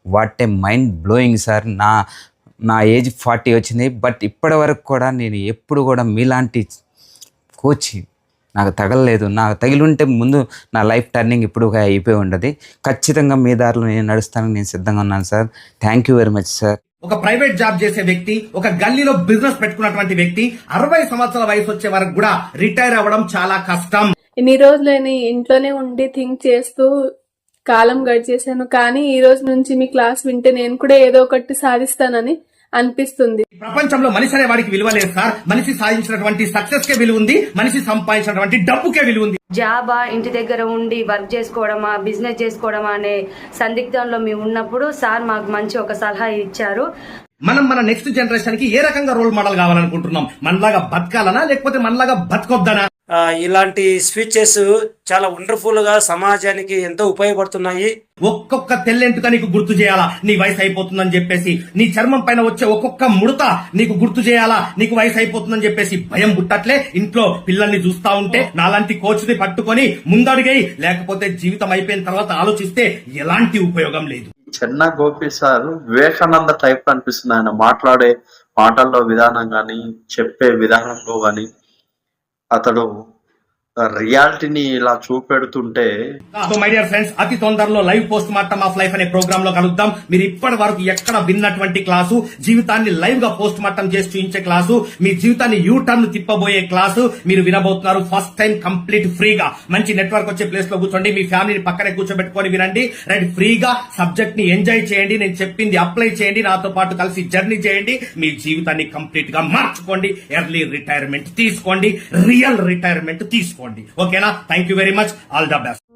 What a mind blowing sir. నా age 40 వచ్చింది, but ఇప్పటి వరకు కూడా నేను ఎప్పుడు కూడా మీలాంటి కోచ్ నాకు తగలలేదు. నాకు తగిలింటే ముందు నా లైఫ్ టర్నింగ్ ఇప్పుడు అయిపోయి ఉండదు. ఖచ్చితంగా మీ దారిలో నేను నడుస్తానని నేను సిద్ధంగా ఉన్నాను sir. Thank you very much sir. ఒక ప్రైవేట్ జాబ్ చేసే వ్యక్తి, ఒక గల్లీలో బిజినెస్ పెట్టుకున్నటువంటి వ్యక్తి 60 సంవత్సరాల వయసు వచ్చే వరకు కూడా రిటైర్ అవ్వడం చాలా కష్టం. ఇన్ని రోజులు నేను ఇంట్లోనే ఉండి థింక్ చేస్తూ కాలం గడిచేశాను. కానీ ఈ రోజు నుంచి మీ క్లాస్ వింటే నేను కూడా ఏదో ఒకటి సాధిస్తానని అనిపిస్తుంది. ప్రపంచంలో మనిషి అనే వాడికి విలువ లేదు సార్. మనిషి సాధించినటువంటి సక్సెస్ కే విలువ ఉంది, మనిషి సంపాదించినటువంటి డబ్బుకే విలువ ఉంది. జాబా, ఇంటి దగ్గర ఉండి వర్క్ చేసుకోవడమా, బిజినెస్ చేసుకోవడమా అనే సందిగ్ధంలో మేము ఉన్నప్పుడు సార్ మాకు మంచి ఒక సలహా ఇచ్చారు. మనం మన నెక్స్ట్ జనరేషన్ కి ఏ రకంగా రోల్ మోడల్ కావాలనుకుంటున్నాం? మనలాగా బతకాలనా లేకపోతే మనలాగా బతకొద్దనా? ఇలాంటి స్పీచెస్ చాలా వండర్ఫుల్ గా సమాజానికి ఎంతో ఉపయోగపడుతున్నాయి. ఒక్కొక్క తెల్లెంటుక నీకు గుర్తు చేయాలా నీ వయసు అయిపోతుందని చెప్పేసి, నీ చర్మం పైన వచ్చే ఒక్కొక్క ముడత నీకు గుర్తు చేయాలా నీకు వయసు అయిపోతుందని చెప్పేసి భయం పుట్టట్లే. ఇంట్లో పిల్లల్ని చూస్తా ఉంటే నాలాంటి కోచ్ ని పట్టుకొని ముందడుగై, లేకపోతే జీవితం అయిపోయిన తర్వాత ఆలోచిస్తే ఎలాంటి ఉపయోగం లేదు. చెన్నా గోపి సార్ వివేకానంద టైప్ అనిపిస్తుంది. ఆయన మాట్లాడే మాటల్లో విధానం గాని, చెప్పే విధానంలో గాని అతడు రియాలిటీని ఇలా చూపెడుతుంటే. సో మై డియర్ ఫ్రెండ్స్, అతి తొందరలో live post mortem of life అనే ప్రోగ్రామ్ లో కలుద్దాం. మీరు ఇప్పటి వరకు ఎక్కడ విన్నటువంటి క్లాసు, జీవితాన్ని లైవ్ గా పోస్ట్ మార్టం చేసి చూపించే క్లాసు, మీ జీవితాన్ని యూ టర్న్ తిప్పబోయే క్లాసు మీరు వినబోతున్నారు. ఫస్ట్ టైం కంప్లీట్ ఫ్రీగా మంచి నెట్వర్క్ వచ్చే ప్లేస్ లో కూర్చోండి, మీ ఫ్యామిలీని పక్కనే కూర్చోబెట్టుకొని వినండి. రైట్, ఫ్రీగా సబ్జెక్ట్ ని ఎంజాయ్ చేయండి. నేను చెప్పింది అప్లై చేయండి, నాతో పాటు కలిసి జర్నీ చేయండి. మీ జీవితాన్ని కంప్లీట్ గా మార్చుకోండి. ఎర్లీ రిటైర్మెంట్ తీసుకోండి, రియల్ రిటైర్మెంట్ తీసుకోండి. ఓకేనా? Thank you very much. All the best.